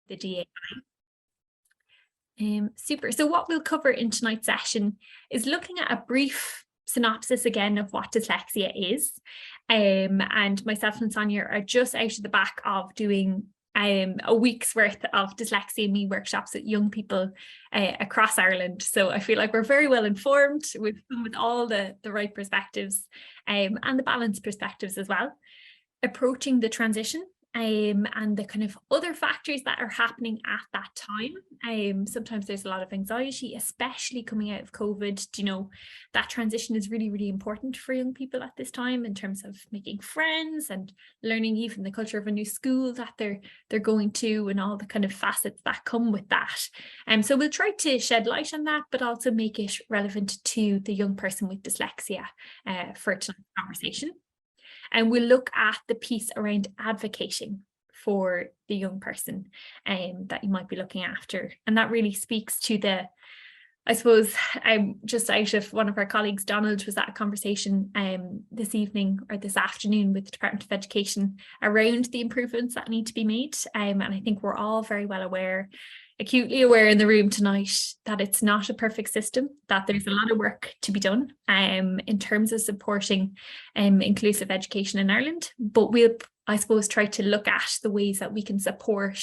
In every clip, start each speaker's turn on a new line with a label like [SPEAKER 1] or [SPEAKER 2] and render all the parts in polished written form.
[SPEAKER 1] the DA. Super. So what we'll cover in tonight's session is looking at a brief synopsis again of what dyslexia is. And myself and Sonia are just out of the back of doing a week's worth of Dyslexia Me workshops with young people across Ireland. So I feel like we're very well informed with all the right perspectives and the balanced perspectives as well. Approaching the transition and the kind of other factors that are happening at that time. Sometimes there's a lot of anxiety, especially coming out of COVID. You know, that transition is really, really important for young people at this time in terms of making friends and learning even the culture of a new school that they're going to, and all the kind of facets that come with that. So we'll try to shed light on that, but also make it relevant to the young person with dyslexia for tonight's conversation. And we'll look at the piece around advocating for the young person that you might be looking after. And that really speaks to the, I suppose, I'm just out of one of our colleagues, Donald, was at a conversation this evening or this afternoon with the Department of Education around the improvements that need to be made. And I think we're all very well aware, acutely aware in the room tonight, that it's not a perfect system, that there's a lot of work to be done in terms of supporting inclusive education in Ireland. But we'll, I suppose, try to look at the ways that we can support,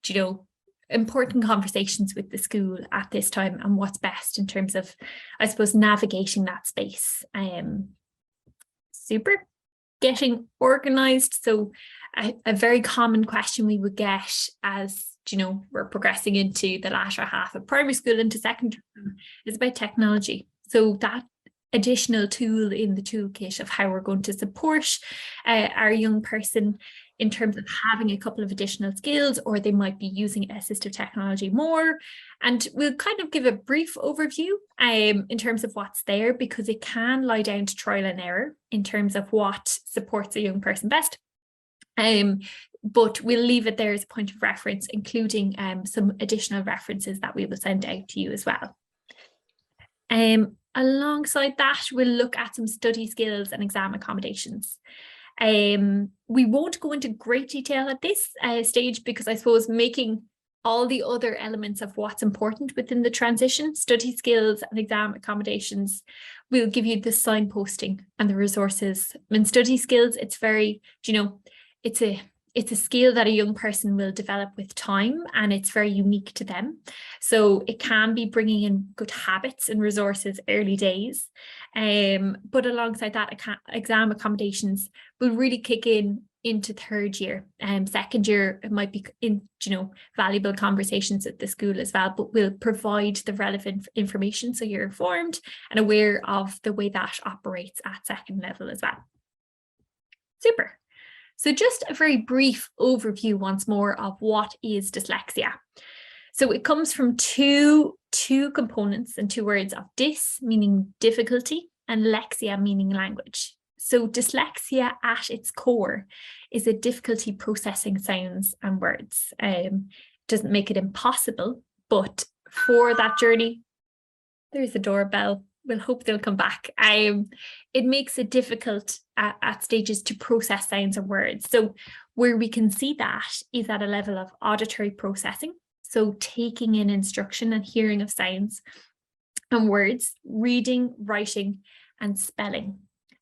[SPEAKER 1] you know, important conversations with the school at this time and what's best in terms of, I suppose, navigating that space. Super. Getting organised. So a very common question we would get as, you know, we're progressing into the latter half of primary school into secondary is about technology. So that additional tool in the toolkit of how we're going to support our young person in terms of having a couple of additional skills, or they might be using assistive technology more. And we'll kind of give a brief overview in terms of what's there, because it can lie down to trial and error in terms of what supports a young person best. But we'll leave it there as a point of reference, including some additional references that we will send out to you as well. Alongside that, we'll look at some study skills and exam accommodations. We won't go into great detail at this stage, because I suppose making all the other elements of what's important within the transition, study skills and exam accommodations, will give you the signposting and the resources. In study skills, it's very, you know, it's a skill that a young person will develop with time, and it's very unique to them. So it can be bringing in good habits and resources early days. But alongside that, exam accommodations will really kick in into third year. Second year, it might be in, you know, valuable conversations at the school as well, but will provide the relevant information so you're informed and aware of the way that operates at second level as well. Super. So just a very brief overview once more of what is dyslexia. So it comes from two components and two words of dys, meaning difficulty, and lexia, meaning language. So dyslexia at its core is a difficulty processing sounds and words. Doesn't make it impossible, but for that journey, there's a doorbell. We'll hope they'll come back. It makes it difficult at stages to process sounds and words. So where we can see that is at a level of auditory processing. So taking in instruction and hearing of sounds and words, reading, writing, and spelling.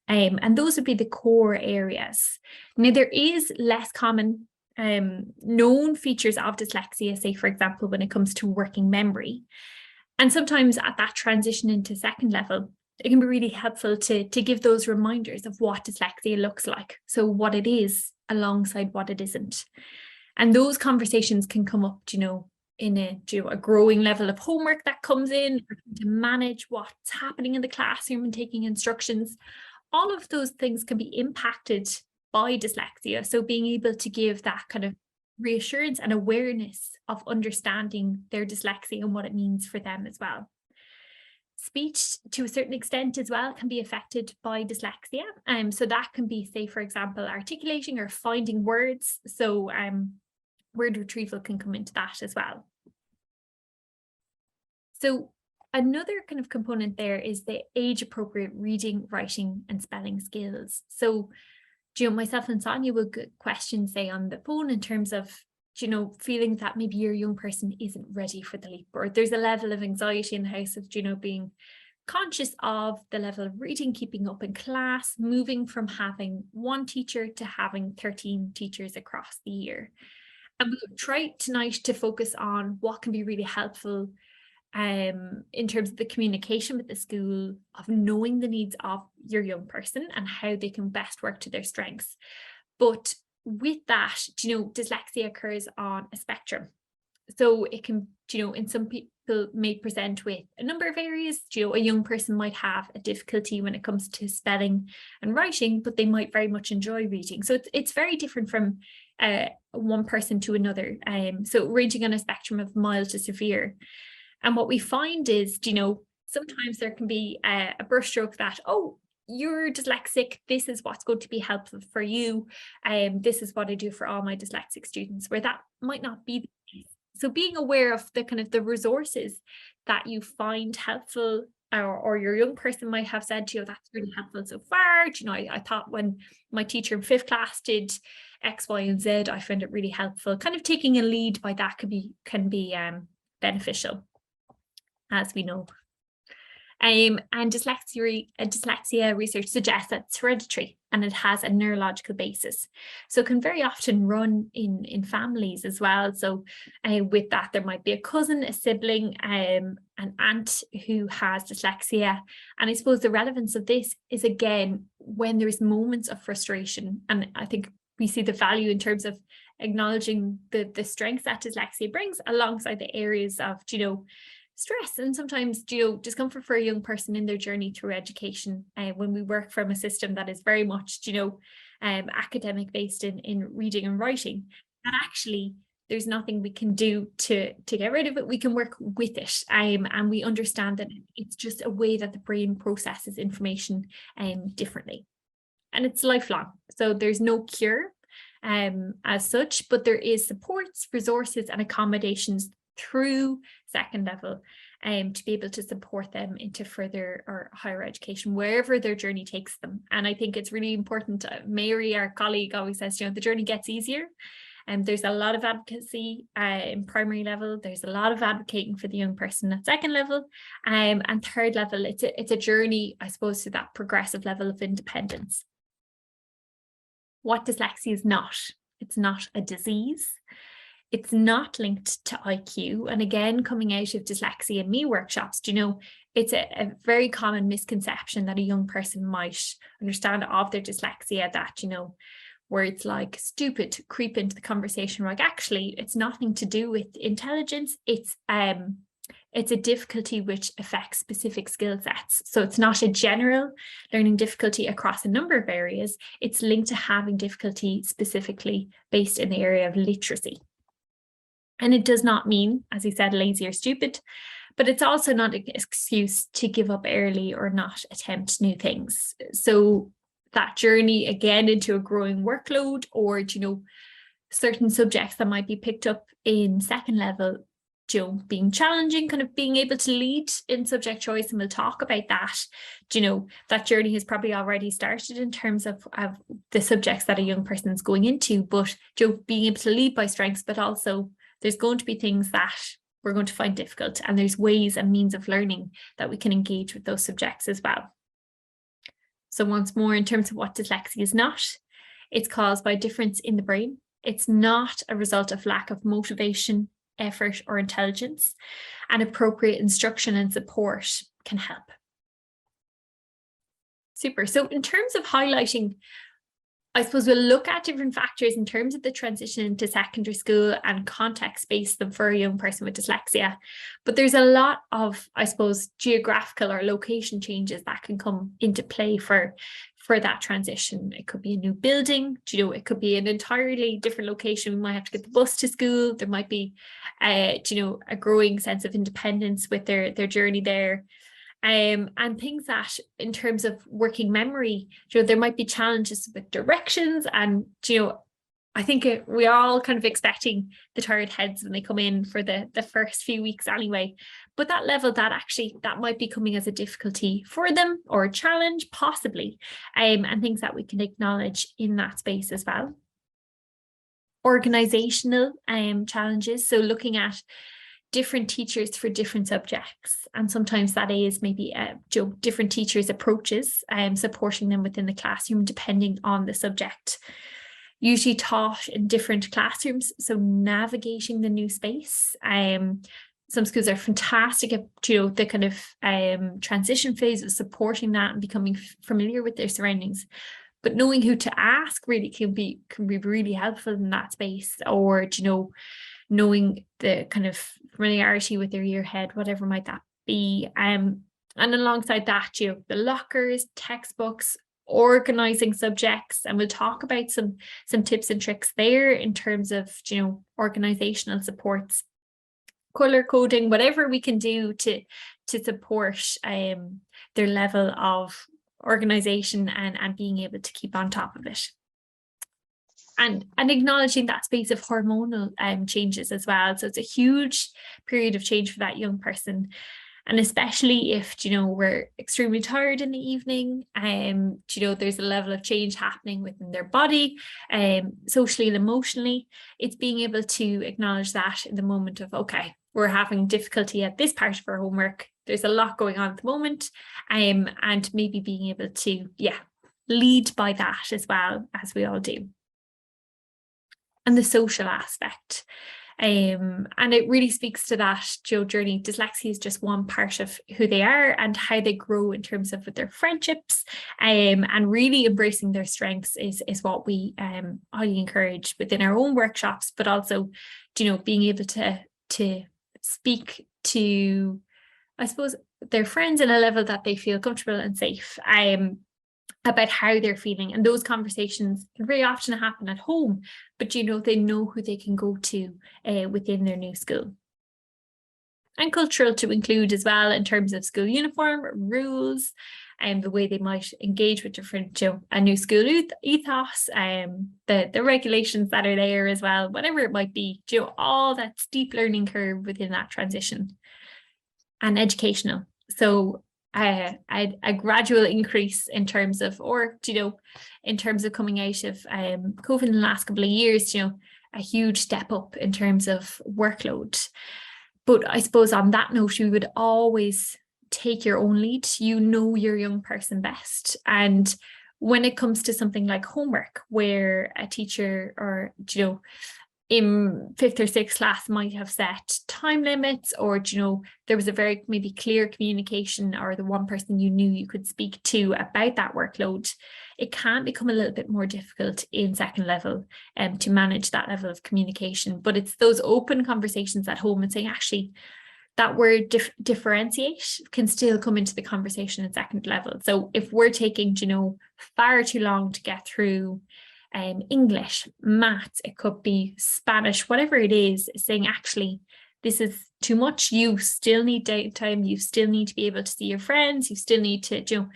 [SPEAKER 1] And those would be the core areas. Now, there is less common known features of dyslexia, say, for example, when it comes to working memory. And sometimes at that transition into second level, it can be really helpful to give those reminders of what dyslexia looks like. So what it is alongside what it isn't. And those conversations can come up, you know, in a growing level of homework that comes in, to manage what's happening in the classroom and taking instructions. All of those things can be impacted by dyslexia. So being able to give that kind of reassurance and awareness of understanding their dyslexia and what it means for them as well. Speech, to a certain extent as well, can be affected by dyslexia. So that can be, say, for example, articulating or finding words. So word retrieval can come into that as well. So another kind of component there is the age-appropriate reading, writing, and spelling skills. So, you know, myself and Sonia will get questions, say, on the phone in terms of, feeling that maybe your young person isn't ready for the leap, or there's a level of anxiety in the house of, being conscious of the level of reading, keeping up in class, moving from having one teacher to having 13 teachers across the year. And we'll try tonight to focus on what can be really helpful in terms of the communication with the school, of knowing the needs of your young person and how they can best work to their strengths. But with that, dyslexia occurs on a spectrum. So it can, in some people may present with a number of areas. A young person might have a difficulty when it comes to spelling and writing, but they might very much enjoy reading. So it's very different from one person to another. So ranging on a spectrum of mild to severe. And what we find is, sometimes there can be a brushstroke that, oh, you're dyslexic, this is what's going to be helpful for you. This is what I do for all my dyslexic students, where that might not be the case. So being aware of the kind of the resources that you find helpful, or your young person might have said to you, that's really helpful so far. I thought when my teacher in 5th class did X, Y, and Z, I found it really helpful. Kind of taking a lead by that can be beneficial, as we know. And dyslexia research suggests that it's hereditary and it has a neurological basis. So it can very often run in families as well. So with that, there might be a cousin, a sibling, an aunt who has dyslexia. And I suppose the relevance of this is, again, when there's moments of frustration. And I think we see the value in terms of acknowledging the strengths that dyslexia brings alongside the areas of, stress and sometimes discomfort for a young person in their journey through education. When we work from a system that is very much academic based in reading and writing, that actually there's nothing we can do to get rid of it. We can work with it, and we understand that it's just a way that the brain processes information differently, and it's lifelong. So there's no cure as such, but there is supports, resources, and accommodations through second level to be able to support them into further or higher education, wherever their journey takes them. And I think it's really important. Mary, our colleague, always says, the journey gets easier. And there's a lot of advocacy in primary level. There's a lot of advocating for the young person at second level. And third level, it's a journey, I suppose, to that progressive level of independence. What dyslexia is not. It's not a disease. It's not linked to IQ. And again, coming out of Dyslexia and Me workshops, it's a very common misconception that a young person might understand of their dyslexia, that, words like stupid creep into the conversation. Like, actually, it's nothing to do with intelligence. It's a difficulty which affects specific skill sets. So it's not a general learning difficulty across a number of areas. It's linked to having difficulty specifically based in the area of literacy. And it does not mean, as he said, lazy or stupid, but it's also not an excuse to give up early or not attempt new things. So that journey, again, into a growing workload, or, certain subjects that might be picked up in second level, being challenging, kind of being able to lead in subject choice. And we'll talk about that. That journey has probably already started in terms of the subjects that a young person is going into, but being able to lead by strengths, but also there's going to be things that we're going to find difficult, and there's ways and means of learning that we can engage with those subjects as well. So once more, in terms of what dyslexia is not, it's caused by a difference in the brain. It's not a result of lack of motivation, effort, or intelligence, and appropriate instruction and support can help. Super. So in terms of highlighting, I suppose we'll look at different factors in terms of the transition into secondary school and context-based them for a young person with dyslexia. But there's a lot of, I suppose, geographical or location changes that can come into play for that transition. It could be a new building, it could be an entirely different location. We might have to get the bus to school. There might be, a growing sense of independence with their journey there. And things that, in terms of working memory, there might be challenges with directions. And, I think we are all kind of expecting the tired heads when they come in for the first few weeks anyway. But that level, that might be coming as a difficulty for them, or a challenge, possibly, and things that we can acknowledge in that space as well. organizational challenges. So looking at different teachers for different subjects. And sometimes that is maybe different teachers' approaches supporting them within the classroom, depending on the subject. Usually taught in different classrooms. So navigating the new space. Some schools are fantastic at the kind of transition phase of supporting that and becoming familiar with their surroundings. But knowing who to ask really can be really helpful in that space, or knowing the kind of familiarity with their year ahead, whatever might that be. And alongside that, the lockers, textbooks, organizing subjects, and we'll talk about some tips and tricks there in terms of organizational supports, color coding, whatever we can do to support their level of organization and being able to keep on top of it. And acknowledging that space of hormonal changes as well. So it's a huge period of change for that young person. And especially if, we're extremely tired in the evening, there's a level of change happening within their body, socially and emotionally. It's being able to acknowledge that in the moment of, okay, we're having difficulty at this part of our homework. There's a lot going on at the moment, and maybe being able to, lead by that as well, as we all do. And the social aspect. And it really speaks to that journey. Dyslexia is just one part of who they are and how they grow in terms of with their friendships, and really embracing their strengths is what we highly encourage within our own workshops, but also, being able to speak to, I suppose, their friends in a level that they feel comfortable and safe about how they're feeling. And those conversations can very often happen at home, but they know who they can go to within their new school. And cultural to include as well in terms of school uniform, rules, and the way they might engage with different, a new school ethos, the regulations that are there as well, whatever it might be, all that steep learning curve within that transition. And educational. So a gradual increase in terms of, in terms of coming out of COVID in the last couple of years, a huge step up in terms of workload. But I suppose on that note, you would always take your own lead. Your young person best. And when it comes to something like homework, where a teacher or, in 5th or 6th class might have set time limits, or there was a very maybe clear communication, or the one person you knew you could speak to about that workload, it can become a little bit more difficult in second level to manage that level of communication. But it's those open conversations at home and saying, actually, that word differentiate can still come into the conversation in second level. So if we're taking far too long to get through English, maths, it could be Spanish, whatever it is, saying, actually, this is too much. You still need downtime. You still need to be able to see your friends. You still need to chill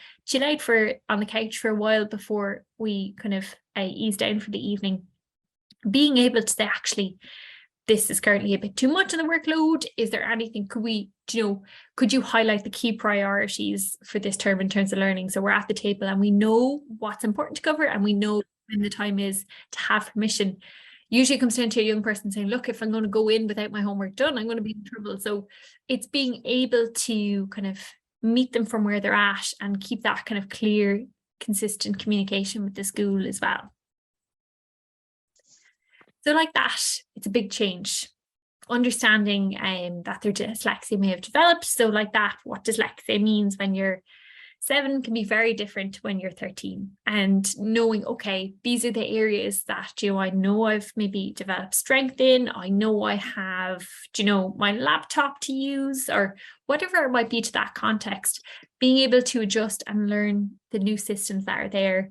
[SPEAKER 1] out on the couch for a while before we kind of ease down for the evening. Being able to say, actually, this is currently a bit too much on the workload. Is there anything, could you highlight the key priorities for this term in terms of learning? So we're at the table and we know what's important to cover, and we know when the time is to have permission. Usually it comes down to a young person saying, look, if I'm going to go in without my homework done, I'm going to be in trouble. So it's being able to kind of meet them from where they're at and keep that kind of clear, consistent communication with the school as well. So like that, it's a big change. Understanding that their dyslexia may have developed. So like that, what dyslexia means when you're 7 can be very different when you're 13, and knowing, okay, these are the areas that, I know I've maybe developed strength in, I know I have, my laptop to use, or whatever it might be to that context, being able to adjust and learn the new systems that are there.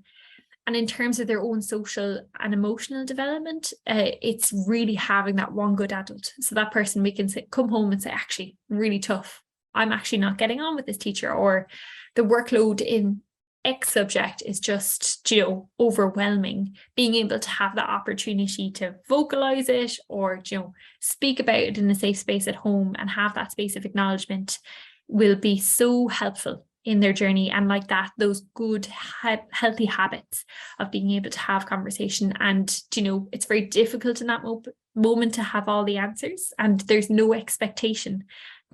[SPEAKER 1] And in terms of their own social and emotional development, it's really having that one good adult. So that person we can say, come home and say, actually, really tough. I'm actually not getting on with this teacher, or the workload in X subject is just, overwhelming. Being able to have that opportunity to vocalize it, or, speak about it in a safe space at home and have that space of acknowledgement will be so helpful in their journey, and like that, those good healthy habits of being able to have conversation. And it's very difficult in that moment to have all the answers, and there's no expectation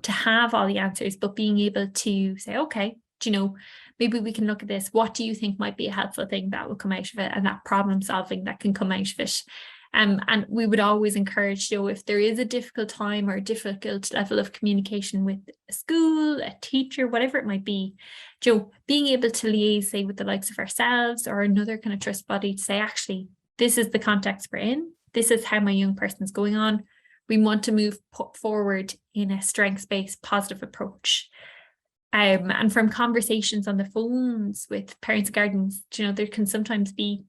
[SPEAKER 1] to have all the answers, but being able to say, okay, maybe we can look at this. What do you think might be a helpful thing that will come out of it, and that problem solving that can come out of it? And we would always encourage, if there is a difficult time or a difficult level of communication with a school, a teacher, whatever it might be, being able to liaise, say, with the likes of ourselves or another kind of trust body to say, actually, this is the context we're in. This is how my young person's going on. We want to move forward in a strengths-based positive approach. And from conversations on the phones with parents and guardians, there can sometimes be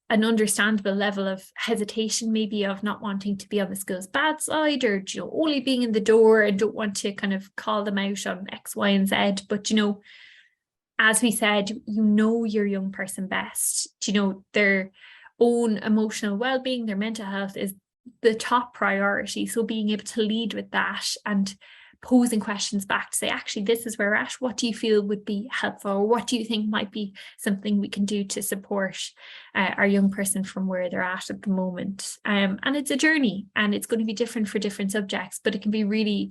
[SPEAKER 1] an understandable level of hesitation, maybe of not wanting to be on the school's bad side, or only being in the door and don't want to kind of call them out on X, Y, and Z. But as we said, your young person best. Their own emotional well-being, their mental health is the top priority. So being able to lead with that and posing questions back to say, actually, this is where we're at. What do you feel would be helpful? Or what do you think might be something we can do to support our young person from where they're at the moment? And it's a journey, and it's going to be different for different subjects, but it can be really,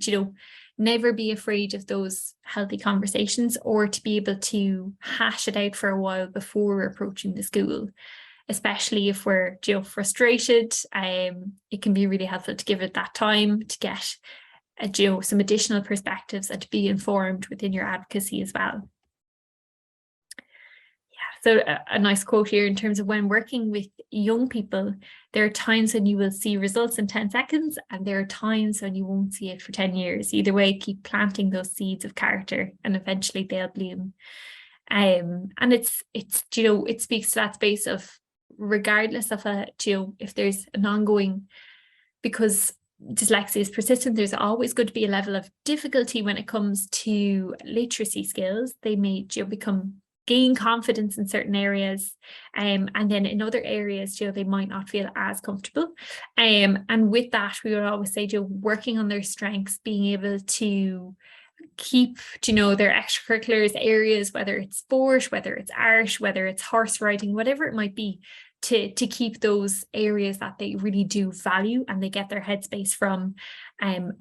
[SPEAKER 1] never be afraid of those healthy conversations, or to be able to hash it out for a while before we're approaching the school. Especially if we're frustrated, it can be really helpful to give it that time to get some additional perspectives and to be informed within your advocacy as well. Yeah, so a nice quote here in terms of when working with young people, there are times when you will see results in 10 seconds, and there are times when you won't see it for 10 years. Either way, keep planting those seeds of character, and eventually they'll bloom. And it speaks to that space of, regardless of if there's an ongoing, because dyslexia is persistent, there's always going to be a level of difficulty when it comes to literacy skills. They may gain confidence in certain areas, and then in other areas they might not feel as comfortable, and with that we would always say working on their strengths, being able to keep their extracurriculars areas, whether it's sport, whether it's art, whether it's horse riding, whatever it might be, to keep those areas that they really do value and they get their headspace from,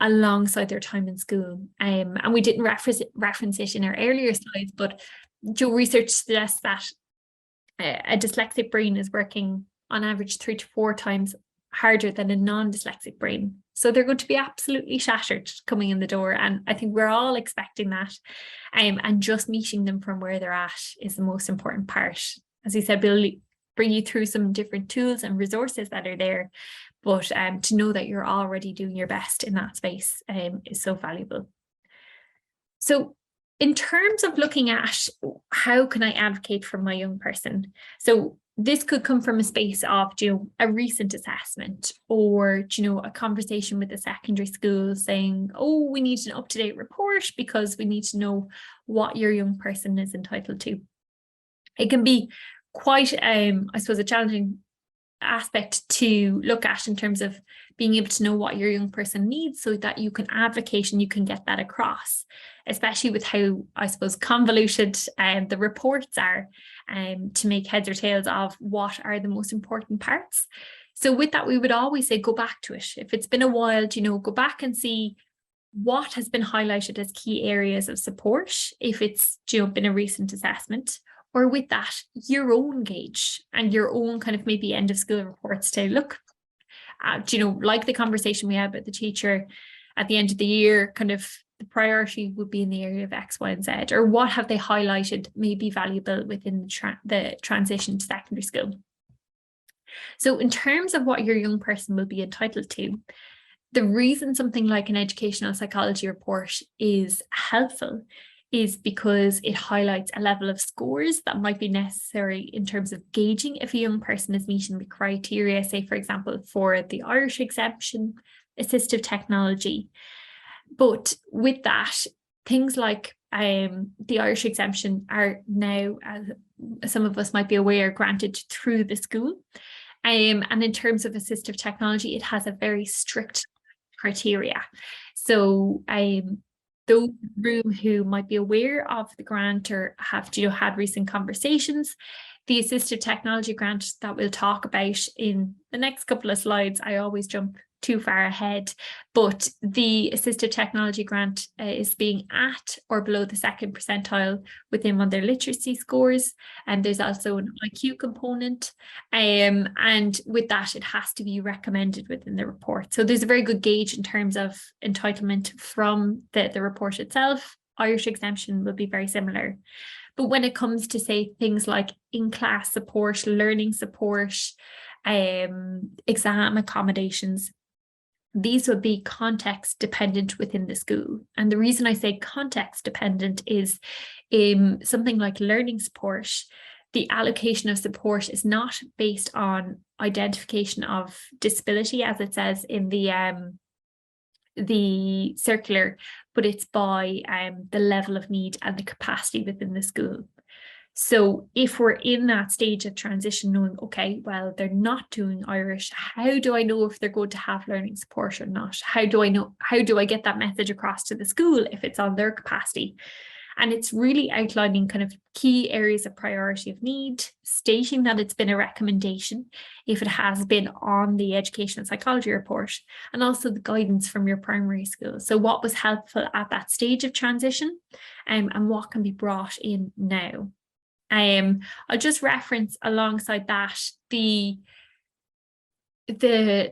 [SPEAKER 1] alongside their time in school. And we didn't reference it in our earlier slides, but research suggests that a dyslexic brain is working on average 3 to 4 times harder than a non-dyslexic brain. So they're going to be absolutely shattered coming in the door. And I think we're all expecting that. And just meeting them from where they're at is the most important part. As you said, we'll bring you through some different tools and resources that are there. But to know that you're already doing your best in that space is so valuable. So in terms of looking at how can I advocate for my young person? So this could come from a space of a recent assessment, or a conversation with the secondary school saying, oh, we need an up-to-date report because we need to know what your young person is entitled to. It can be quite I suppose a challenging aspect to look at in terms of being able to know what your young person needs so that you can advocate and you can get that across, especially with how, I suppose, convoluted the reports are, to make heads or tails of what are the most important parts. So with that, we would always say, go back to it. If it's been a while, go back and see what has been highlighted as key areas of support, if it's been a recent assessment, or with that, your own gauge and your own kind of maybe end of school reports to look at, like the conversation we had with the teacher at the end of the year, kind of the priority would be in the area of X, Y, and Z, or what have they highlighted may be valuable within the transition to secondary school. So in terms of what your young person will be entitled to, the reason something like an educational psychology report is helpful is because it highlights a level of scores that might be necessary in terms of gauging if a young person is meeting the criteria, say, for example, for the Irish exemption, assistive technology. But with that, things like the Irish exemption are now, as some of us might be aware, granted through the school. And in terms of assistive technology, it has a very strict criteria. So those in the room who might be aware of the grant or have, had recent conversations, the assistive technology grant that we'll talk about in the next couple of slides, I always jump too far ahead, but the assistive technology grant is being at or below the 2nd percentile within one of their literacy scores, and there's also an IQ component, and with that it has to be recommended within the report. So there's a very good gauge in terms of entitlement from the report itself. Irish exemption will be very similar. But when it comes to, say, things like in-class support, learning support, exam accommodations, these would be context dependent within the school. And the reason I say context dependent is something like learning support, the allocation of support is not based on identification of disability, as it says in the circular, but it's by the level of need and the capacity within the school. So if we're in that stage of transition, knowing, okay, well, they're not doing Irish, how do I know if they're going to have learning support or not? How do I get that message across to the school if it's on their capacity? And it's really outlining kind of key areas of priority of need, stating that it's been a recommendation if it has been on the educational psychology report, and also the guidance from your primary school. So what was helpful at that stage of transition, and what can be brought in now. I'll just reference alongside that the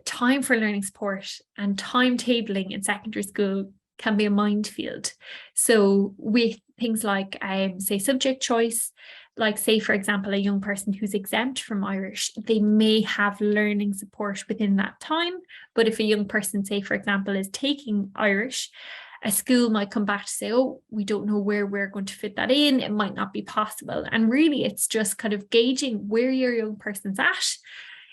[SPEAKER 1] time for learning support and timetabling in secondary school can be a minefield. So with things like, say, subject choice, like, say, for example, a young person who's exempt from Irish, they may have learning support within that time. But if a young person, say, for example, is taking Irish, a school might come back to say, oh, we don't know where we're going to fit that in. It might not be possible. And really, it's just kind of gauging where your young person's at.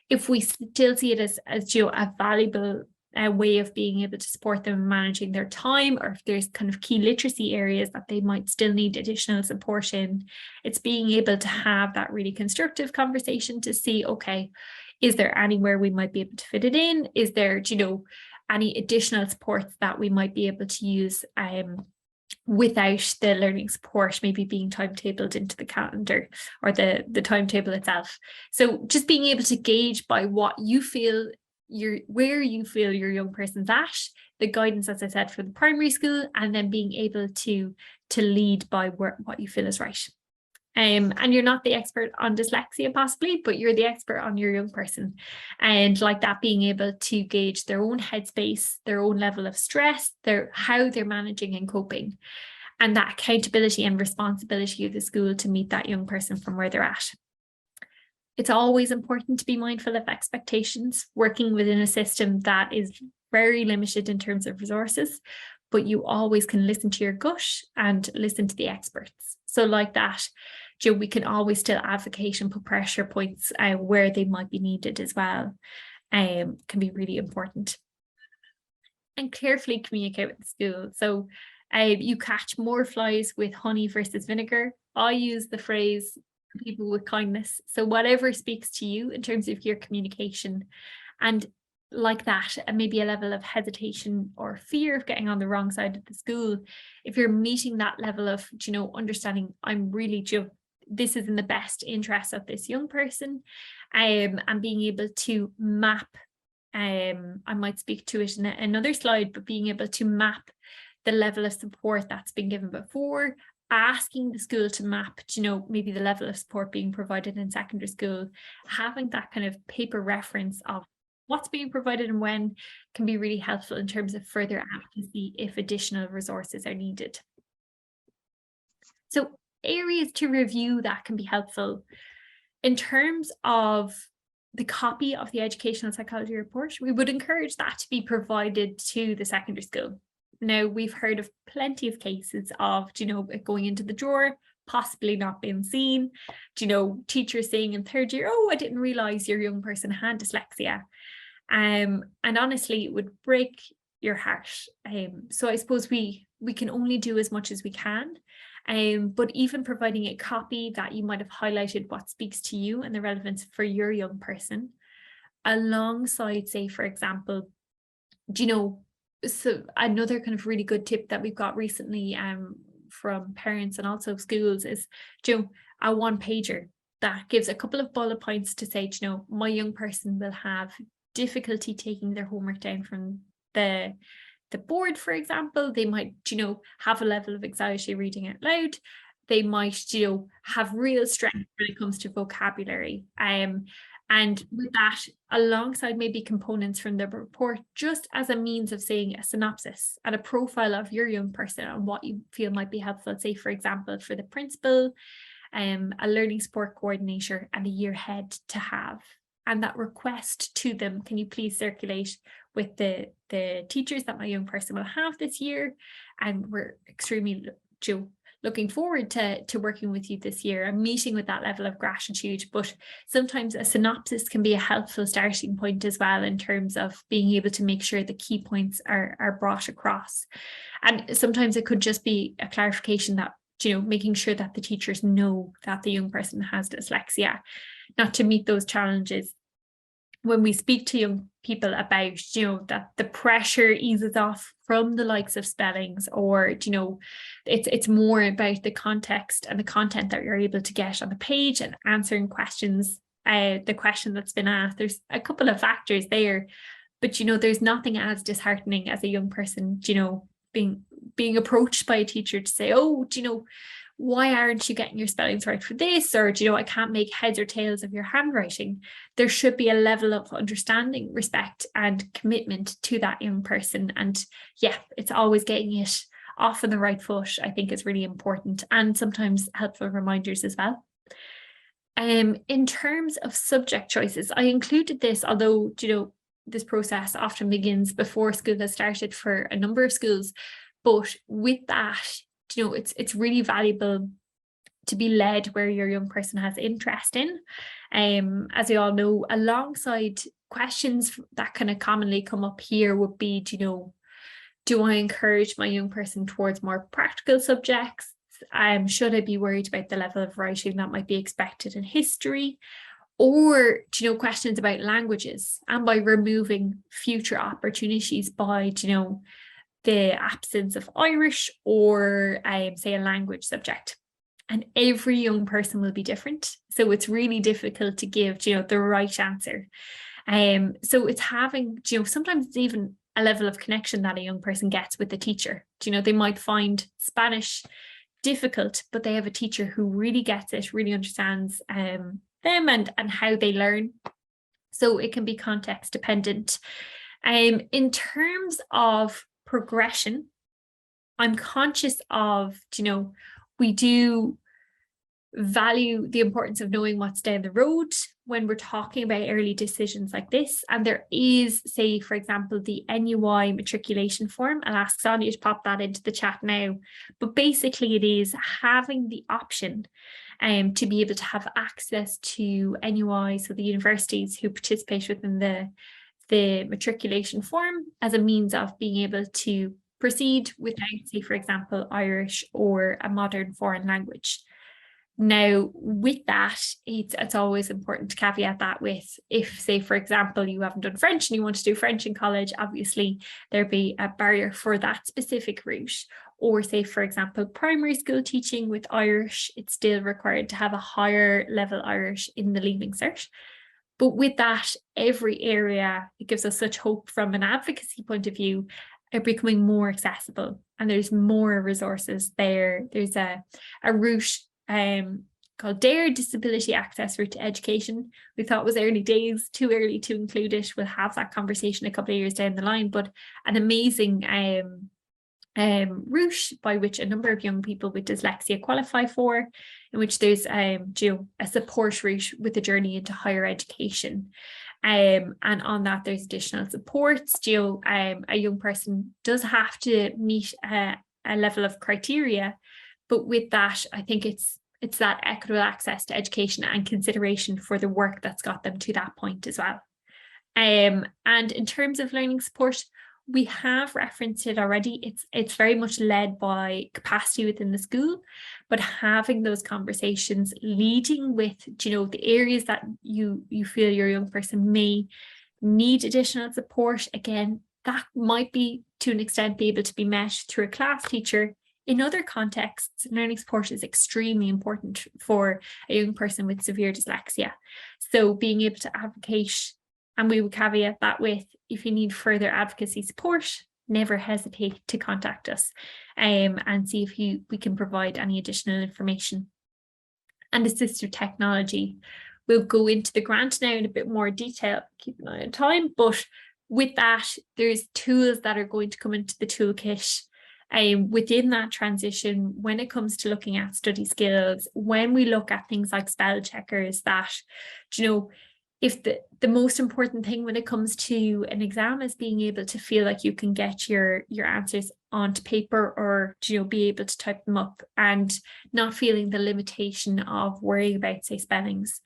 [SPEAKER 1] If we still see it as a valuable way of being able to support them in managing their time, or if there's kind of key literacy areas that they might still need additional support in, it's being able to have that really constructive conversation to see, okay, is there anywhere we might be able to fit it in? Is there, any additional supports that we might be able to use without the learning support maybe being timetabled into the calendar or the timetable itself. So just being able to gauge by what you feel where you feel your young person's at, the guidance, as I said, for the primary school, and then being able to lead by what you feel is right. And you're not the expert on dyslexia possibly, but you're the expert on your young person. And like that, being able to gauge their own headspace, their own level of stress, how they're managing and coping, and that accountability and responsibility of the school to meet that young person from where they're at. It's always important to be mindful of expectations, working within a system that is very limited in terms of resources, but you always can listen to your gut and listen to the experts. So like that, we can always still advocate and put pressure points where they might be needed as well. Can be really important. And carefully communicate with the school. So you catch more flies with honey versus vinegar. I use the phrase people with kindness. So whatever speaks to you in terms of your communication, and like that, and maybe a level of hesitation or fear of getting on the wrong side of the school, if you're meeting that level of, understanding, I'm really this is in the best interest of this young person, and being able to map, I might speak to it in another slide, but being able to map the level of support that's been given before, asking the school to map, maybe the level of support being provided in secondary school, having that kind of paper reference of what's being provided and when can be really helpful in terms of further advocacy if additional resources are needed. So areas to review that can be helpful in terms of the copy of the educational psychology report. We would encourage that to be provided to the secondary school. Now, we've heard of plenty of cases of, it going into the drawer, possibly not being seen, teachers saying in third year, oh, I didn't realize your young person had dyslexia. And honestly, it would break your heart. So I suppose we can only do as much as we can. But even providing a copy that you might have highlighted what speaks to you and the relevance for your young person, alongside, say, for example, So another kind of really good tip that we've got recently from parents and also schools is, a one pager that gives a couple of bullet points to say, my young person will have difficulty taking their homework down from the board, for example. They might, have a level of anxiety reading out loud. They might, have real strength when it comes to vocabulary. And with that, alongside maybe components from the report, just as a means of saying a synopsis and a profile of your young person and what you feel might be helpful, say, for example, for the principal, a learning support coordinator, and a year head to have. And that request to them, can you please circulate with the teachers that my young person will have this year? And we're extremely looking forward to working with you this year and meeting with that level of gratitude. But sometimes a synopsis can be a helpful starting point as well, in terms of being able to make sure the key points are brought across. And sometimes it could just be a clarification that, making sure that the teachers know that the young person has dyslexia, not to meet those challenges. When we speak to young people about, that the pressure eases off from the likes of spellings, or, it's more about the context and the content that you're able to get on the page and answering questions, the question that's been asked. There's a couple of factors there, but, there's nothing as disheartening as a young person, being approached by a teacher to say, oh, why aren't you getting your spellings right for this? Or, I can't make heads or tails of your handwriting. There should be a level of understanding, respect, and commitment to that young person. And yeah, it's always getting it off on the right foot, I think, is really important, and sometimes helpful reminders as well. In terms of subject choices, I included this, although, this process often begins before school has started for a number of schools. But with that, it's really valuable to be led where your young person has interest in. As we all know, alongside questions that kind of commonly come up here would be, do I encourage my young person towards more practical subjects? Should I be worried about the level of writing that might be expected in history? Or, questions about languages, and by removing future opportunities by, the absence of Irish or say a language subject. And every young person will be different, so it's really difficult to give the right answer. So it's having, sometimes it's even a level of connection that a young person gets with the teacher. They might find Spanish difficult, but they have a teacher who really gets it, really understands them and how they learn. So it can be context dependent. In terms of progression, I'm conscious of, we do value the importance of knowing what's down the road when we're talking about early decisions like this. And there is, say, for example, the NUI matriculation form. I'll ask Sonia to pop that into the chat now. But basically it is having the option to be able to have access to NUI, so the universities who participate within the matriculation form, as a means of being able to proceed without, say, for example, Irish or a modern foreign language. Now, with that, it's always important to caveat that with, if, say, for example, you haven't done French and you want to do French in college, obviously there'd be a barrier for that specific route. Or say, for example, primary school teaching with Irish, it's still required to have a higher level Irish in the Leaving Cert. But with that, every area, it gives us such hope from an advocacy point of view, are becoming more accessible, and there's more resources there. There's a route called DARE, Disability Access Route to Education. We thought it was early days, too early to include it. We'll have that conversation a couple of years down the line, but an amazing route by which a number of young people with dyslexia qualify for, in which there's a support route with a journey into higher education. And on that, there's additional supports. A young person does have to meet a level of criteria, but with that, I think it's that equitable access to education and consideration for the work that's got them to that point as well. And in terms of learning support, we have referenced it already. It's very much led by capacity within the school, but having those conversations, leading with, the areas that you feel your young person may need additional support. Again, that might be, to an extent, be able to be met through a class teacher. In other contexts, learning support is extremely important for a young person with severe dyslexia. So being able to advocate, and we would caveat that with, if you need further advocacy support, never hesitate to contact us and see if we can provide any additional information. And assistive technology, we'll go into the grant now in a bit more detail, keep an eye on time, but with that, there's tools that are going to come into the toolkit within that transition when it comes to looking at study skills. When we look at things like spell checkers, that, you know, if the most important thing when it comes to an exam is being able to feel like you can get your answers onto paper, or, you know, be able to type them up, and not feeling the limitation of worrying about, say, spellings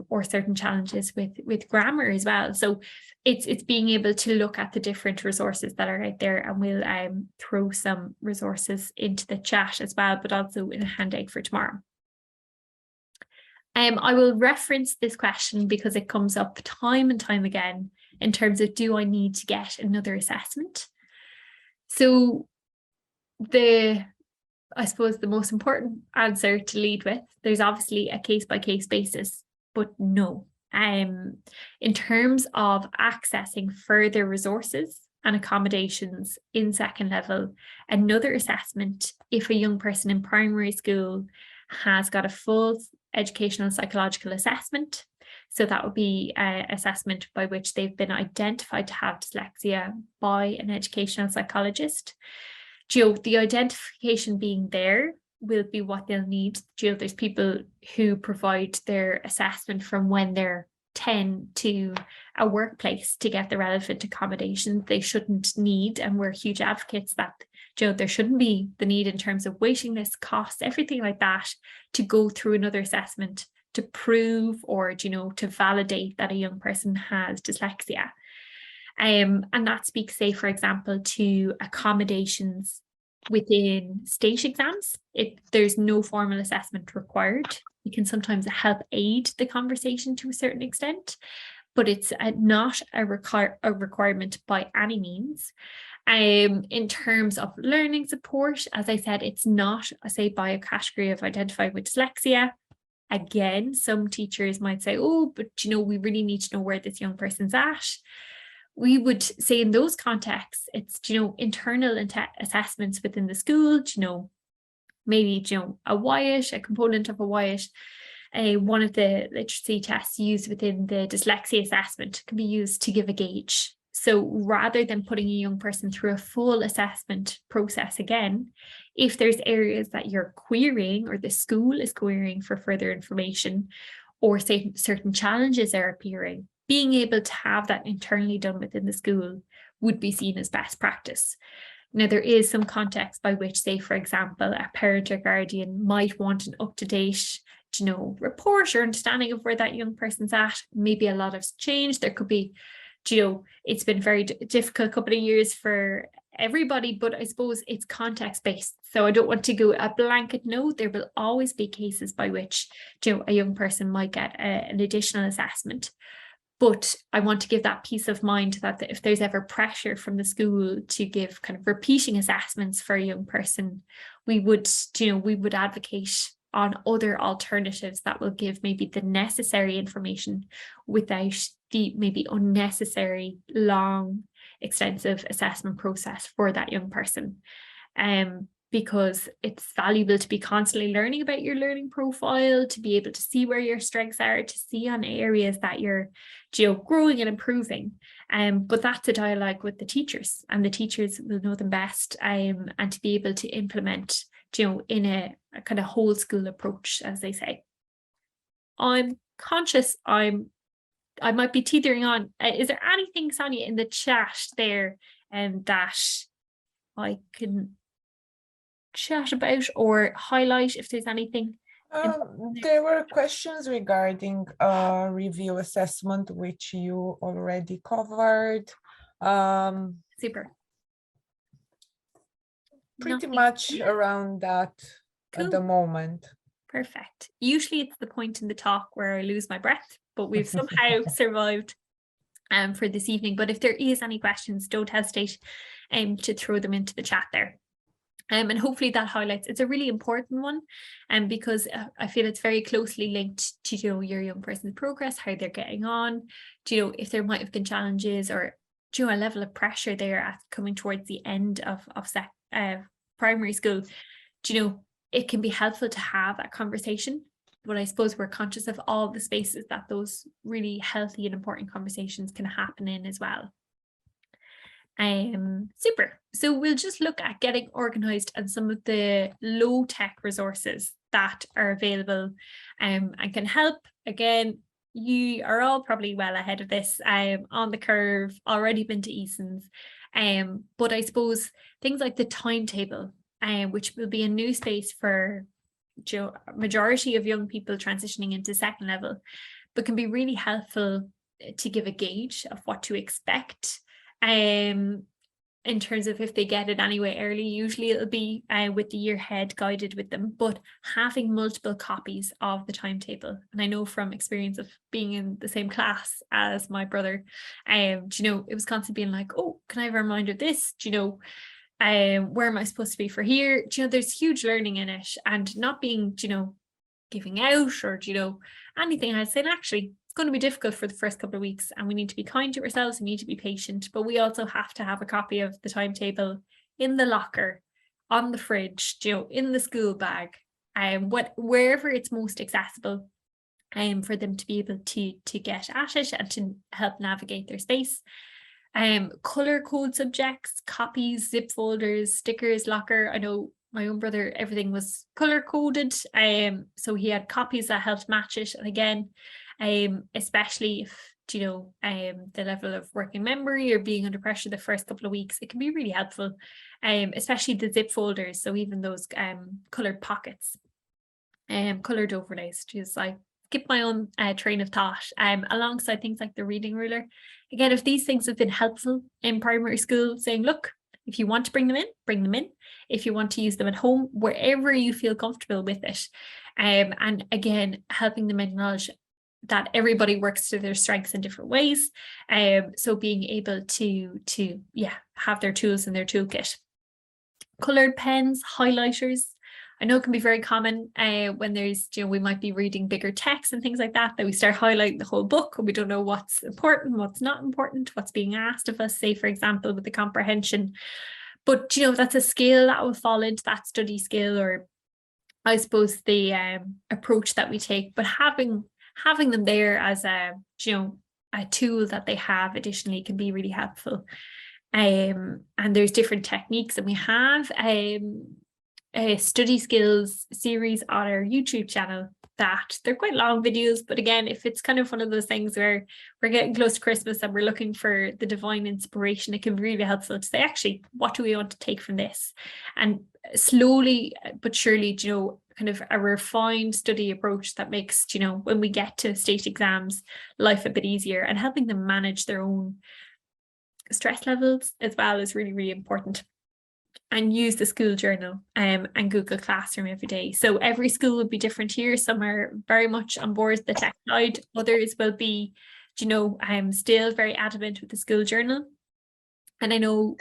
[SPEAKER 1] or certain challenges with grammar as well. So it's being able to look at the different resources that are out there, and we'll throw some resources into the chat as well, but also in a handout for tomorrow. I will reference this question because it comes up time and time again in terms of, do I need to get another assessment? So I suppose the most important answer to lead with, there's obviously a case-by-case basis, but no. In terms of accessing further resources and accommodations in second level, another assessment, if a young person in primary school has got a full educational psychological assessment, so that would be an assessment by which they've been identified to have dyslexia by an educational psychologist. The identification being there will be what they'll need. There's people who provide their assessment from when they're 10 to a workplace to get the relevant accommodation. They shouldn't need, and we're huge advocates that there shouldn't be the need in terms of waiting lists, costs, everything like that, to go through another assessment to prove or, to validate that a young person has dyslexia. And that speaks, say, for example, to accommodations within state exams. There's no formal assessment required. It can sometimes help aid the conversation to a certain extent, but it's not a requirement by any means. In terms of learning support, as I said, it's not, say, by a category of identified with dyslexia. Again, some teachers might say, oh, but we really need to know where this young person's at. We would say in those contexts, it's, internal assessments within the school, maybe, a WIAT, a component of a WIAT. One of the literacy tests used within the dyslexia assessment can be used to give a gauge. So rather than putting a young person through a full assessment process again, if there's areas that you're querying or the school is querying for further information, or say certain challenges are appearing, being able to have that internally done within the school would be seen as best practice. Now, there is some context by which, say, for example, a parent or guardian might want an up-to-date, report or understanding of where that young person's at. Maybe a lot has changed. There could be, it's been very difficult couple of years for everybody, but I suppose it's context-based. So I don't want to go a blanket no. There will always be cases by which, a young person might get an additional assessment. But I want to give that peace of mind that if there's ever pressure from the school to give kind of repeating assessments for a young person, we would advocate on other alternatives that will give maybe the necessary information without the maybe unnecessary long, extensive assessment process for that young person. Because it's valuable to be constantly learning about your learning profile, to be able to see where your strengths are, to see on areas that you're growing and improving. But that's a dialogue with the teachers, and the teachers will know them best, and to be able to implement, in a kind of whole school approach, as they say. I'm conscious I might be teetering on. Is there anything, Sonia, in the chat there that I can chat about or highlight if there's anything?
[SPEAKER 2] There were questions regarding review assessment, which you already covered.
[SPEAKER 1] Super.
[SPEAKER 2] Pretty much around that at the moment.
[SPEAKER 1] Perfect. Usually it's the point in the talk where I lose my breath, but we've somehow survived. for this evening. But if there is any questions, don't hesitate to throw them into the chat there. And hopefully that highlights, it's a really important one, because I feel it's very closely linked to, you know, your young person's progress, how they're getting on, you know, if there might have been challenges or, you know, a level of pressure there at coming towards the end of primary school. You know, it can be helpful to have that conversation, but I suppose we're conscious of all the spaces that those really healthy and important conversations can happen in as well. Super. So we'll just look at getting organized and some of the low tech resources that are available and can help. Again, you are all probably well ahead of this, on the curve, already been to Eason's. But I suppose things like the timetable, which will be a new space for majority of young people transitioning into second level, but can be really helpful to give a gauge of what to expect. In terms of if they get it anyway early, usually it'll be with the year head guided with them, but having multiple copies of the timetable. And I know from experience of being in the same class as my brother, you know, it was constantly being like, oh, can I have a reminder of this? Do you know, where am I supposed to be for here? Do you know, there's huge learning in it, and not being, you know, giving out or, you know, anything. I'd say actually it's going to be difficult for the first couple of weeks, and we need to be kind to ourselves, we need to be patient, but we also have to have a copy of the timetable in the locker, on the fridge, you know, in the school bag, wherever it's most accessible, for them to be able to get at it and to help navigate their space. Color code subjects, copies, zip folders, stickers, locker. I know my own brother, everything was color coded, so he had copies that helped match it. And again, especially if, you know, the level of working memory or being under pressure the first couple of weeks, it can be really helpful, especially the zip folders. So even those colored pockets, colored overlays, just like skip my own train of thought, alongside things like the reading ruler. Again, if these things have been helpful in primary school, saying, look, if you want to bring them in, bring them in. If you want to use them at home, wherever you feel comfortable with it. And again, helping them acknowledge that everybody works to their strengths in different ways. So being able to have their tools in their toolkit. Colored pens, highlighters. I know it can be very common when there's, you know, we might be reading bigger text and things like that we start highlighting the whole book and we don't know what's important, what's not important, what's being asked of us, say, for example, with the comprehension. But, you know, that's a skill that will fall into that study skill, or I suppose the approach that we take, but having them there as a, you know, a tool that they have additionally can be really helpful. And there's different techniques, and we have a study skills series on our YouTube channel that they're quite long videos, but again, if it's kind of one of those things where we're getting close to Christmas and we're looking for the divine inspiration, it can be really helpful to say, actually, what do we want to take from this? And slowly but surely, you know, kind of a refined study approach that makes, you know, when we get to state exams, life a bit easier, and helping them manage their own stress levels as well is really, really important. And use the school journal and Google Classroom every day. So every school will be different here. Some are very much on board the tech side. Others will be, you know, still very adamant with the school journal. And I know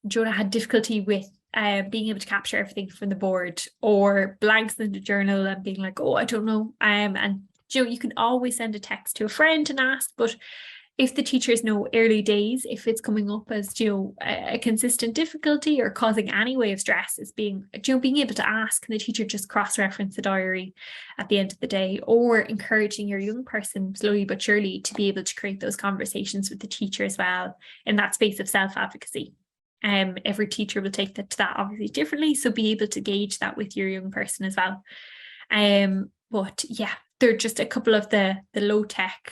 [SPEAKER 1] Jonah had difficulty with being able to capture everything from the board, or blanks in the journal and being like, oh, I don't know. And you know, you can always send a text to a friend and ask, but if the teachers know early days, if it's coming up as, you know, a consistent difficulty or causing any way of stress, is being, you know, being able to ask, and the teacher just cross-reference the diary at the end of the day, or encouraging your young person slowly but surely to be able to create those conversations with the teacher as well in that space of self-advocacy. Every teacher will take that to that obviously differently, so be able to gauge that with your young person as well. But yeah, they're just a couple of the low tech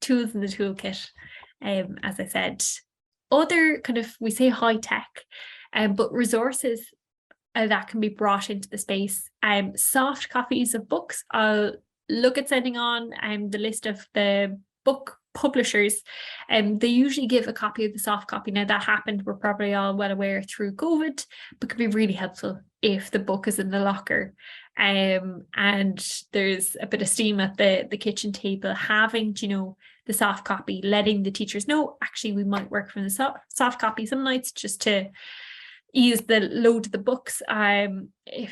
[SPEAKER 1] tools in the toolkit, as I said. Other kind of, we say high tech, but resources that can be brought into the space. Soft copies of books. I'll look at sending on the list of the book publishers, and they usually give a copy of the soft copy. Now that happened, we're probably all well aware, through COVID, but could be really helpful if the book is in the locker. And there's a bit of steam at the kitchen table, having, you know, the soft copy, letting the teachers know, actually, we might work from the soft copy some nights just to ease the load of the books.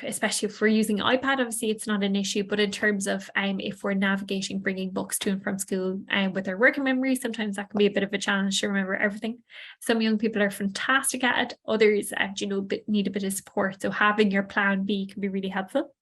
[SPEAKER 1] Especially if we're using iPad, obviously it's not an issue, but in terms of if we're navigating, bringing books to and from school with our working memory, sometimes that can be a bit of a challenge to remember everything. Some young people are fantastic at it, others, you know, need a bit of support. So having your plan B can be really helpful.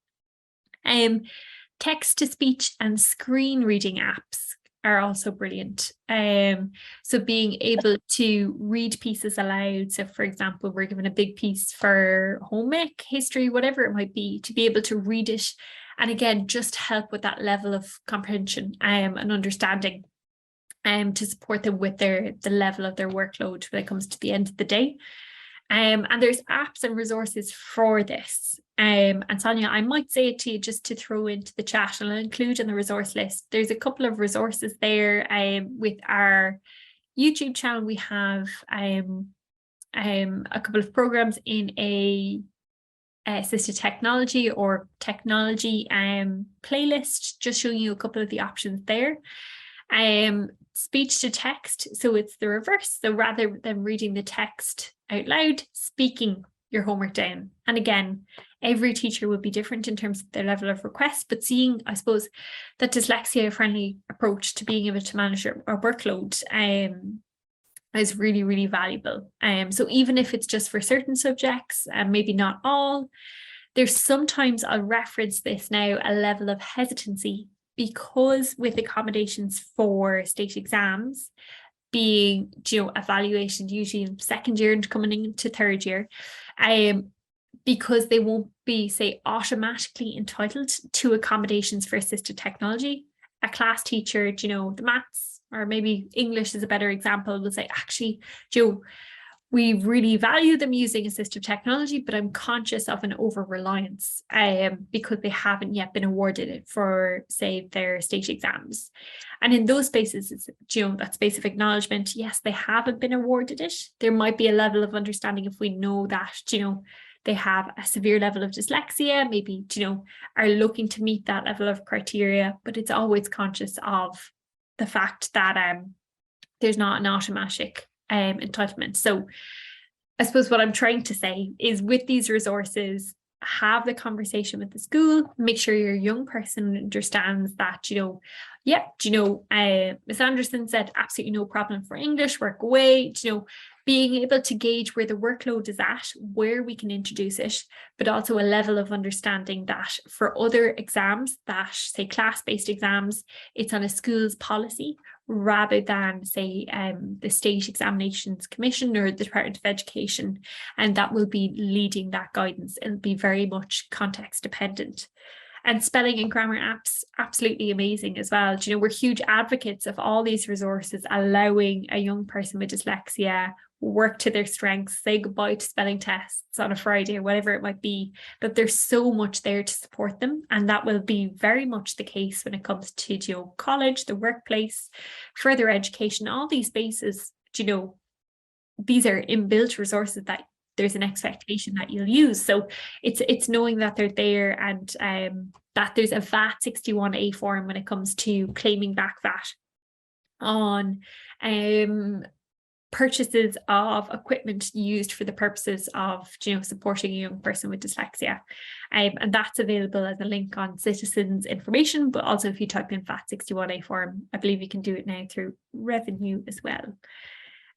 [SPEAKER 1] Text to speech and screen reading apps are also brilliant. So being able to read pieces aloud. So for example, we're given a big piece for home ec, history, whatever it might be, to be able to read it. And again, just help with that level of comprehension and understanding to support them with the level of their workload when it comes to the end of the day. And there's apps and resources for this. And Sonia, I might say it to you just to throw into the chat, and I'll include in the resource list. There's a couple of resources there. With our YouTube channel, we have a couple of programs in a assisted technology or technology playlist, just showing you a couple of the options there. Speech to text, so it's the reverse. So rather than reading the text out loud, speaking your homework down. And again, every teacher will be different in terms of their level of request, but seeing, I suppose, that dyslexia friendly approach to being able to manage our workload is really, really valuable. So even if it's just for certain subjects, and maybe not all, there's sometimes, I'll reference this now, a level of hesitancy, because with accommodations for state exams being, you know, evaluated usually in second year and coming into third year, because they won't be, say, automatically entitled to accommodations for assisted technology. A class teacher, you know, the maths or maybe English is a better example, will say, actually, Joe, we really value them using assistive technology, but I'm conscious of an over-reliance because they haven't yet been awarded it for, say, their state exams. And in those spaces, it's, you know, that space of acknowledgement, yes, they haven't been awarded it. There might be a level of understanding if we know that, you know, they have a severe level of dyslexia, maybe, you know, are looking to meet that level of criteria, but it's always conscious of the fact that there's not an automatic entitlement. So I suppose what I'm trying to say is, with these resources, have the conversation with the school, make sure your young person understands that, you know, yeah, you know, Miss Anderson said absolutely no problem for English, work away, you know, being able to gauge where the workload is at, where we can introduce it, but also a level of understanding that for other exams, that say class-based exams, it's on a school's policy rather than, say, the State Examinations Commission or the Department of Education, and that will be leading that guidance. It'll be very much context dependent. And spelling and grammar apps, absolutely amazing as well. You know, we're huge advocates of all these resources, allowing a young person with dyslexia work to their strengths, say goodbye to spelling tests on a Friday or whatever it might be, that there's so much there to support them. And that will be very much the case when it comes to, you know, college, the workplace, further education, all these spaces. You know, these are inbuilt resources that there's an expectation that you'll use. So it's knowing that they're there, and that there's a VAT 61A form when it comes to claiming back VAT on purchases of equipment used for the purposes of, you know, supporting a young person with dyslexia. And that's available as a link on citizens information, but also if you type in VAT 61A form, I believe you can do it now through revenue as well.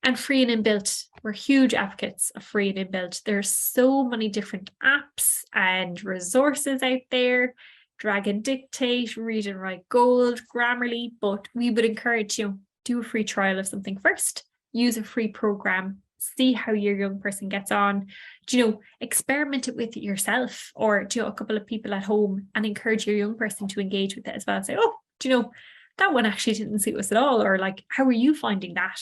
[SPEAKER 1] And free and inbuilt, we're huge advocates of free and inbuilt. There's so many different apps and resources out there, Drag and Dictate, Read and Write Gold, Grammarly, but we would encourage you, do a free trial of something first, use a free program, see how your young person gets on, you know, experiment it with yourself or, you know, a couple of people at home, and encourage your young person to engage with it as well. Say, oh, do you know, that one actually didn't suit us at all, or like, how are you finding that?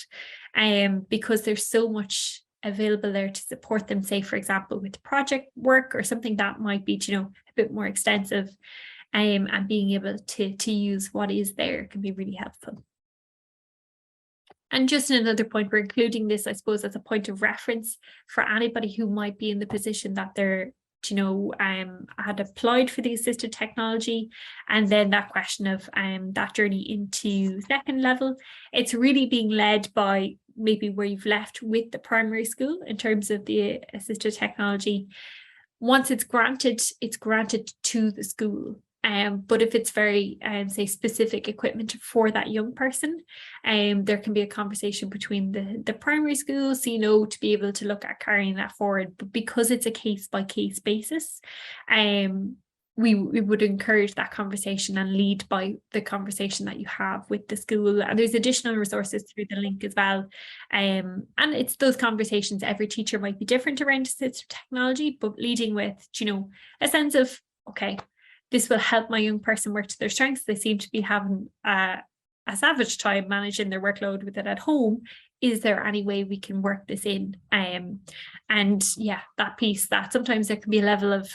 [SPEAKER 1] Because there's so much available there to support them, say, for example, with project work or something that might be, you know, a bit more extensive, and being able to use what is there can be really helpful. And just another point, we're including this, I suppose, as a point of reference for anybody who might be in the position that they're I had applied for the assistive technology, and then that question of that journey into second level. It's really being led by maybe where you've left with the primary school in terms of the assistive technology. Once it's granted to the school. But if it's very, say, specific equipment for that young person, there can be a conversation between the primary schools, to be able to look at carrying that forward. But because it's a case by case basis, we would encourage that conversation and lead by the conversation that you have with the school. And there's additional resources through the link as well. And it's those conversations. Every teacher might be different around assistive technology, but leading with, a sense of, okay, this will help my young person work to their strengths. They seem to be having a savage time managing their workload with it at home. Is there any way we can work this in? And yeah, that piece, that sometimes there can be a level of,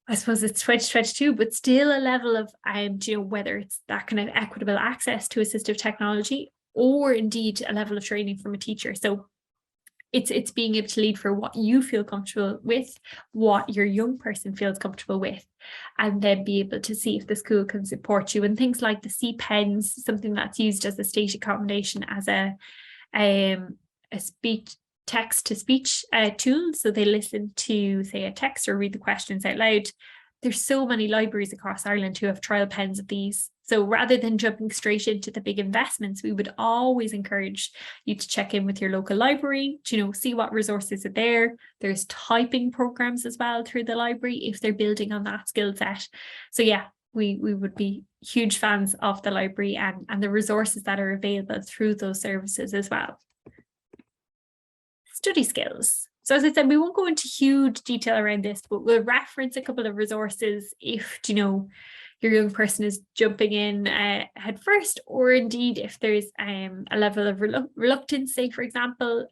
[SPEAKER 1] I suppose it's 2022, but still a level of, whether it's that kind of equitable access to assistive technology, or indeed a level of training from a teacher. So it's being able to lead for what you feel comfortable with, what your young person feels comfortable with, and then be able to see if the school can support you. And things like the C-pens, something that's used as a state accommodation, as a speech text-to-speech tool, so they listen to, say, a text or read the questions out loud. There's so many libraries across Ireland who have trial pens of these. So rather than jumping straight into the big investments, we would always encourage you to check in with your local library, see what resources are there. There's typing programs as well through the library if they're building on that skill set. So yeah, we would be huge fans of the library and the resources that are available through those services as well. Study skills. So as I said, we won't go into huge detail around this, but we'll reference a couple of resources if, your young person is jumping in head first, or indeed if there's a level of reluctance, say, for example,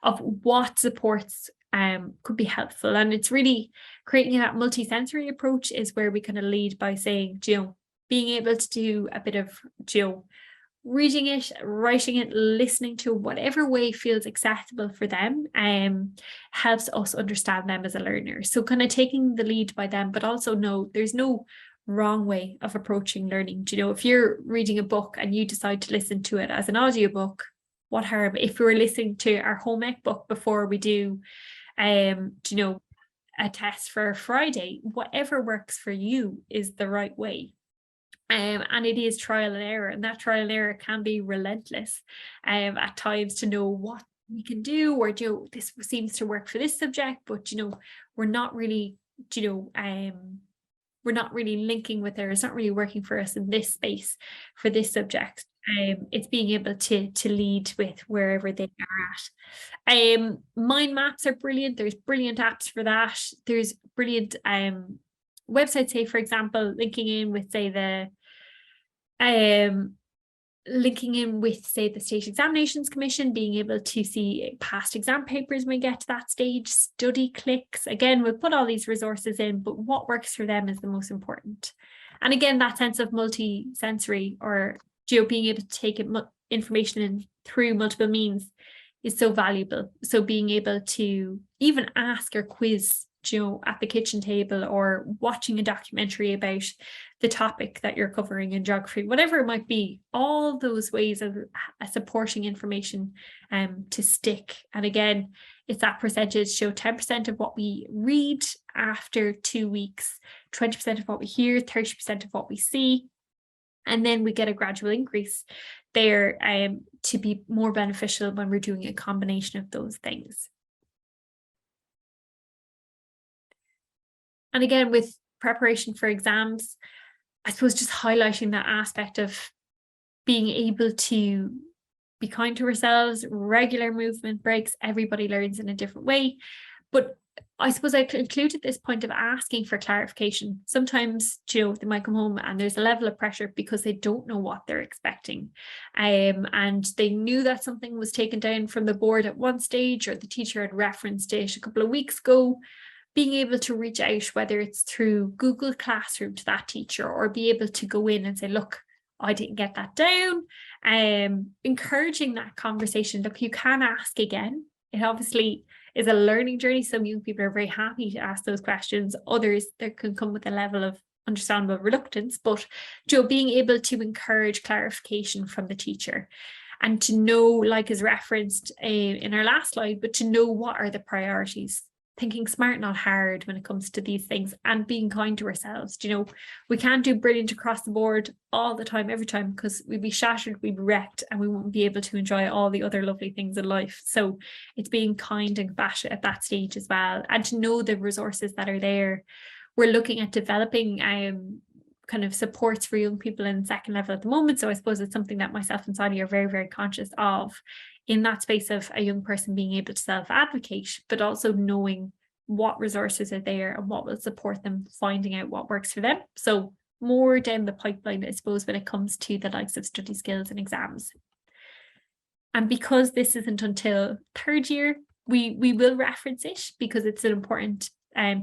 [SPEAKER 1] of what supports could be helpful. And it's really creating that multi-sensory approach is where we kind of lead by saying, being able to do a bit of, reading it, writing it, listening to whatever way feels accessible for them, helps us understand them as a learner. So kind of taking the lead by them, but also there's no wrong way of approaching learning. If you're reading a book and you decide to listen to it as an audiobook, what harm? If we were listening to our home ec book before we do, a test for Friday, whatever works for you is the right way. And it is trial and error, and that trial and error can be relentless at times to know what we can do, or this seems to work for this subject, but we're not really linking with it. It's not really working for us in this space for this subject. It's being able to lead with wherever they are at. Mind maps are brilliant. There's brilliant apps for that. There's brilliant websites, say, for example, linking in with, say, the State Examinations Commission, being able to see past exam papers when we get to that stage, study clicks. Again, we'll put all these resources in, but what works for them is the most important. And again, that sense of multi-sensory, or being able to take information in through multiple means is so valuable. So being able to even ask or quiz at the kitchen table, or watching a documentary about the topic that you're covering in geography, whatever it might be, all those ways of supporting information to stick. And again, it's that percentage, 10% of what we read after 2 weeks, 20% of what we hear, 30% of what we see, and then we get a gradual increase there to be more beneficial when we're doing a combination of those things. And again, with preparation for exams, I suppose just highlighting that aspect of being able to be kind to ourselves, regular movement breaks. Everybody learns in a different way. But I suppose I included this point of asking for clarification. Sometimes, they might come home and there's a level of pressure because they don't know what they're expecting. And they knew that something was taken down from the board at one stage, or the teacher had referenced it a couple of weeks ago. Being able to reach out, whether it's through Google Classroom, to that teacher, or be able to go in and say, look, I didn't get that down. Encouraging that conversation. Look, you can ask again. It obviously is a learning journey. Some young people are very happy to ask those questions. Others, there can come with a level of understandable reluctance, but being able to encourage clarification from the teacher and to know, like is referenced in our last slide, but to know what are the priorities. Thinking smart, not hard when it comes to these things, and being kind to ourselves. We can't do brilliant across the board all the time, every time, because we'd be shattered, we'd be wrecked, and we won't be able to enjoy all the other lovely things in life. So it's being kind and compassionate at that stage as well, and to know the resources that are there. We're looking at developing kind of supports for young people in second level at the moment. So I suppose it's something that myself and Sonia are very, very conscious of, in that space of a young person being able to self-advocate, but also knowing what resources are there and what will support them finding out what works for them. So more down the pipeline, I suppose, when it comes to the likes of study skills and exams. And because this isn't until third year, we will reference it, because it's an important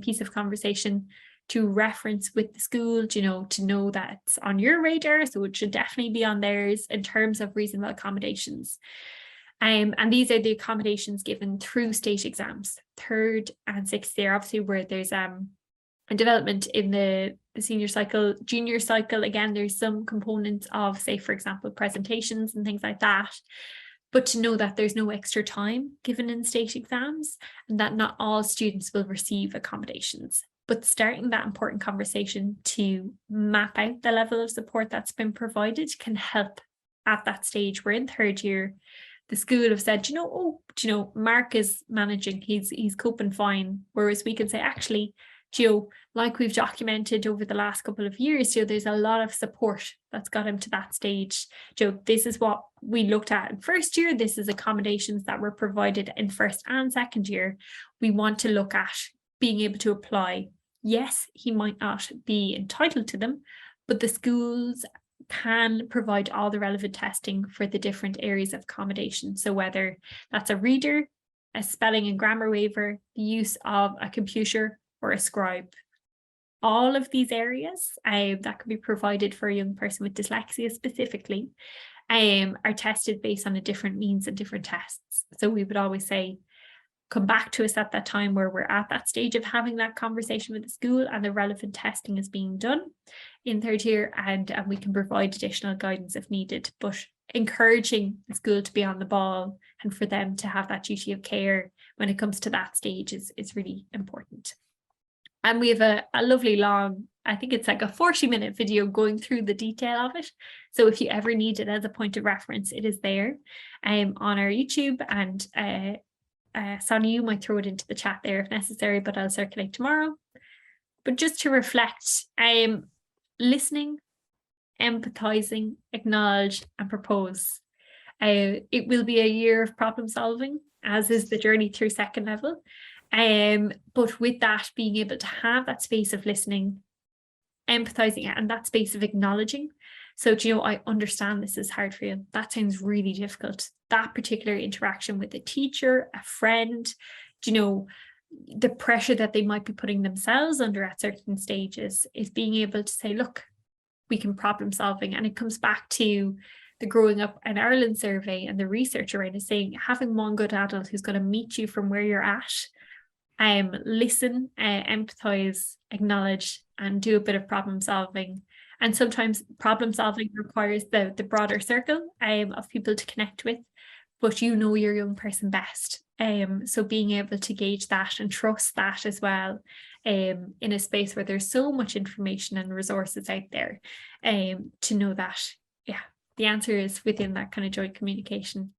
[SPEAKER 1] piece of conversation to reference with the school, to know that it's on your radar. So it should definitely be on theirs in terms of reasonable accommodations. And these are the accommodations given through state exams, third and sixth year, obviously, where there's a development in the senior cycle. Junior cycle, again, there's some components of, say, for example, presentations and things like that. But to know that there's no extra time given in state exams, and that not all students will receive accommodations. But starting that important conversation to map out the level of support that's been provided can help at that stage. We're in third year. The school have said, Mark is managing, he's coping fine. Whereas we can say, actually, like we've documented over the last couple of years, there's a lot of support that's got him to that stage. This is what we looked at in first year. This is accommodations that were provided in first and second year. We want to look at being able to apply. Yes, he might not be entitled to them, but the schools can provide all the relevant testing for the different areas of accommodation. So whether that's a reader, a spelling and grammar waiver, the use of a computer or a scribe, all of these areas that can be provided for a young person with dyslexia specifically are tested based on a different means and different tests. So we would always say, come back to us at that time where we're at that stage of having that conversation with the school and the relevant testing is being done in third year, and we can provide additional guidance if needed. But encouraging the school to be on the ball and for them to have that duty of care when it comes to that stage is really important. And we have a lovely long, I think it's like a 40-minute video going through the detail of it. So if you ever need it as a point of reference, it is there on our YouTube, and Sonia, you might throw it into the chat there if necessary, but I'll circulate tomorrow. But just to reflect, listening, empathizing, acknowledge and propose. It will be a year of problem solving, as is the journey through second level. But with that, being able to have that space of listening, empathizing, and that space of acknowledging. So, I understand this is hard for you. That sounds really difficult. That particular interaction with a teacher, a friend, the pressure that they might be putting themselves under at certain stages, is being able to say, look, we can problem solving. And it comes back to the Growing Up in Ireland survey and the research around it, saying having one good adult who's going to meet you from where you're at, listen, empathize, acknowledge, and do a bit of problem solving. And sometimes problem solving requires the broader circle of people to connect with, but your young person best. So being able to gauge that and trust that as well, in a space where there's so much information and resources out there, to know that, the answer is within that kind of joint communication.